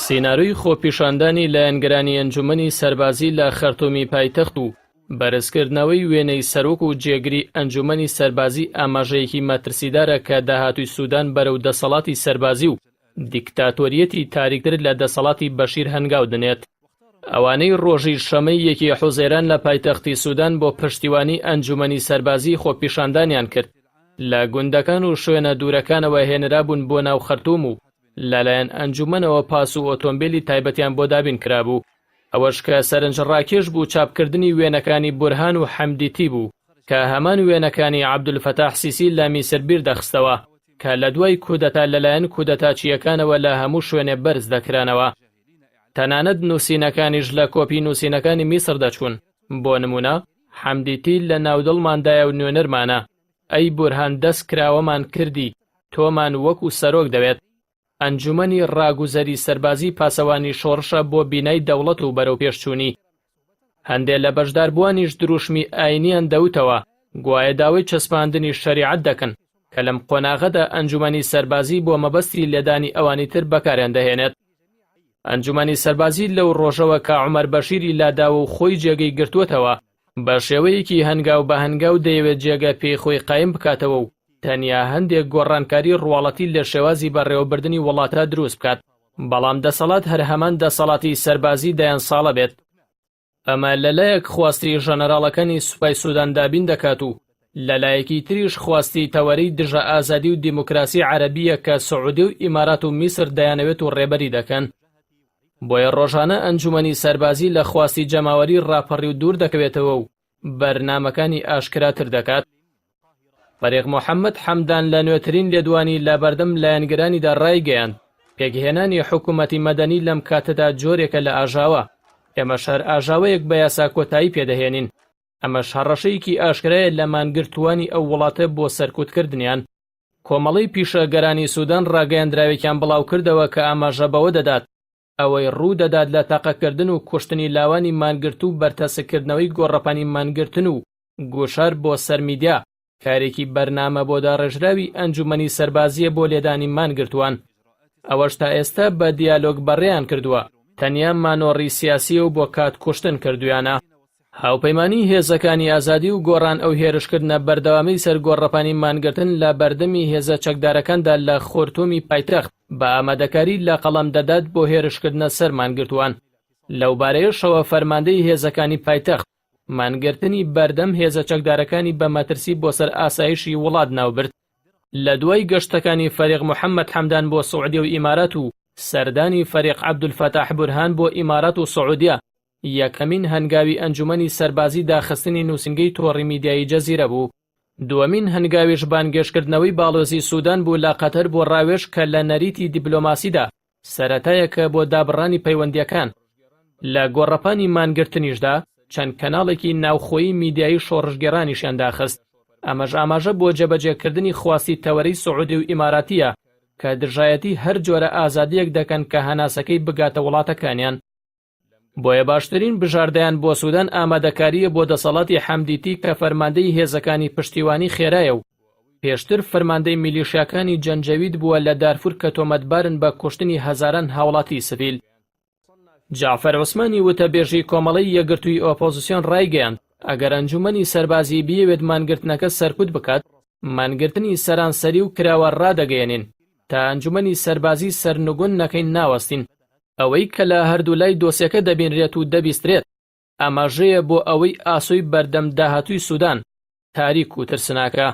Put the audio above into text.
سیناروی خۆپیشاندانی لایەنگرانی ئەنجومەنی سەربازی لە خەرتومی پایتەخت و بەرزکردنەوەی وێنەی سەرۆک و جێگری ئەنجومەنی سەربازی ئاماژەیەکی مەترسیدارە کە داهاتووی سوودان بەرەو دەسەڵاتی سەربازی و دیکتاتۆریەتی تاریکتر لە دەسەڵاتی بەشیر هەنگاو دەنێت. ئەوانەی ڕۆژی شەمەی یەکی حوزەیران لە پایتەختی سوودان بۆ پشتیوانی ئەنجومەنی سەربازی خۆپیشاندانیان کرد لە گوندەکان و شوێنە دوورەکانەوە هێنرابوون بۆ ناو خەرتوم و لەلایەن ئەنجومەنەوە پاس و ئۆتۆمبیلی تایبەتیان بۆ دابین کرابوو. ئەوەش کە سەرنجڕاکێش بوو چاپکردنی وێنەکانی بورهان و حەمدیتی بوو کە هەمان وێنەکانی عەبدولفەتاح سیسی لە میسر بیر دەخستەوە کە لە دوای کودەتا لەلایەن کودەتاچیەکانەوە لە هەموو شوێنێ بەرز دەکرانەوە. تەنانەت نووسینەکانیش لە کۆپی نووسینەکانی میسر دەچوون. بۆ نمونە حەمدیتی لە ناودڵماندایە و نوێنەرمانە، ئەی بورهان دەست کراوەمان کردی، تۆمان وەکو سەرۆک دەوێت. ئەنجومەنی ڕاگوزەری سەربازی پاسەوانی شۆڕشە بۆ بینای دەوڵەت و بەرەو پێشچوونی. هەندێک لە بەشداربووانیش دروشمی ئاینیان دەوتەوە گوایە داوای چەسپاندنی شەریعەت دەکەن کە لەم قۆناغەدا ئەنجومەنی سەربازی بۆ مەبەستی لێدانی ئەوانی تر بەکاریان دەهێنێت. ئەنجومەنی سەربازی لەو ڕۆژەوە کە عومەر بەشیری لاداوە و خۆی جێگەی گرتووەتەوە بە شێوەیەکی هەنگاو بە هەنگاو دەیەوێت جێگە پێی خۆی قایم بکاتەوە و تەنیا هەندێک گۆڕانکاری ڕواڵەتی لە شێوازی بەڕێوەبردننی وڵاتە دروست بکات، بەڵام دەسەڵات هەر هەمان دەسەڵاتی سەربازی دەیان ساڵە بێت. ئەمە لەلایەک خواستی ژەنەراڵەکانی سوپای سوودان دابین دەکات و لەلایەکی تریش خواستی تەوەرەی دژە ئازادی و دیموکراسی عەرەبیە کە سعودی و ئیمارات و میسر دەیانەوێت و ڕێبەری دەکەن. بۆیە ڕۆژانە ئەنجومەنی سەربازی لە خواستی جەماوەری ڕاپەڕی و دوور دەکەوێتەوە و بەرنامەکانی ئاشکراتر دەکات. فەریق موحەممەد حەمدان لە نوێترین لێدوانی لە بەردەم لایەنگرانیدا ڕایگەیاند پێکهێنانی حکوومەتی مەدەنی لەم کاتەدا جۆرێکە لە ئاژاوە. ئێمەش هەر ئاژاوەیەک بە یاسا کۆتایی پێدەهێنین. ئەمەش هەڕەشەیەکی ئاشکرایە لە مانگرتووانی ئەو وڵاتە بۆ سەرکوتکردنیان. کۆمەڵی پیشەگەرانی سوودان ڕاگەیاندراوێکیان بڵاو کردەوە کە ئاماژە بەوە دەدات ئەوەی ڕوو دەدات لە تاقەکردن و کوشتنی لاوانی مانگرت و بەرتەسەکردنەوەی گۆڕەپانی مانگرتن و گۆشار بۆ سەرمیدیا کارێکی بەرنامە بۆ داڕێژراوی ئەنجومەنی سەربازیە بۆ لێدانی مانگرتووان. ئەوەش تا ئێستا بە دیالۆگ بەڕێیان کردووە، تەنیا مانۆڕی سیاسیە و بۆ کات کوشتن کردویانە. هاوپەیمانی هێزەکانی ئازادی و گۆڕان ئەو هێرشکردنە بەردەوامی سەر گۆڕەپانی مانگرتن لە بەردەمی هێزە چەکدارەکاندا لە خۆرتومی پایتەخت بە ئامادەکاری لە قەڵەم دەدات بۆ هێرشکردنە سەر مانگرتووان. لەو بارەیەشەوە فەرماندەی هێزەکانی پایتەخت مانگرتنی بەردەم هێزە چەکدارەکانی بە مەترسی بۆ سەر ئاسایشی وڵات ناوبرد. لە دوای گەشتەکانی فەریق موحەممەد حەمدان بۆ سعودی و ئیمارات و سەردانی فەریق عەبدولفەتاح بورهان بۆ ئیمارات و سعودیە، یەکەمین هەنگاوی ئەنجومەنی سەربازی داخستنی نووسنگەی تۆڕی میدیایی جەزیرە بوو. دووەمین هەنگاویش بانگێشکردنەوەی باڵۆزی سوودان بوو لە قەتەر بۆ ڕاوێژ کە لە نەریتی دیبلۆماسیدا سەرەتایەکە بۆ دابڕانی پەیوەندیەکان. لە گۆڕەپانی مانگرتنیشدا چەند کەناڵێکی ناوخۆیی میدیایی شۆڕژگێڕانیشیان داخست. ئەمەش ئاماژە بۆ جێبەجێکردنی خواستی تەوەرەی سعودی و ئیماراتیە کە درژایەتی هەر جۆرە ئازادیەک دەکەن کە هەناسەکەی بگاتە وڵاتەکانیان. بۆیە باشترین بژاردەیان بۆ سوودان ئامادەکاریە بۆ دەسەڵاتی حەمدیتی کە فەرماندەی هێزەکانی پشتیوانی خێرایە و پێشتر فەرماندەی میلیشیاکانی جەنجەوید بووە لە دارفور کە تۆمەتبارن بە کوشتنی هەزاران هاوڵاتی سڤیل. جعفەر عوسمانی وتەبێژی کۆمەڵی یەکگرتووی ئۆپۆزیسیۆن ڕایگەیاند ئەگەر ئەنجومەنی سەربازی بیەوێت مانگرتنەکە سەرکوت بکات، مانگرتنی سەرانسەری و کراوە ڕادەگەیەنین تا ئەنجومەنی سەربازی سەرنگون نەکەین ناوەستین. ئەوەی کە لە هەردوو لای دۆسیەکە دەبینرێت و دەبیسترێت ئاماژەیە بۆ ئەوەی ئاسۆی بەردەم داهاتووی سوودان تاریک و ترسناکە.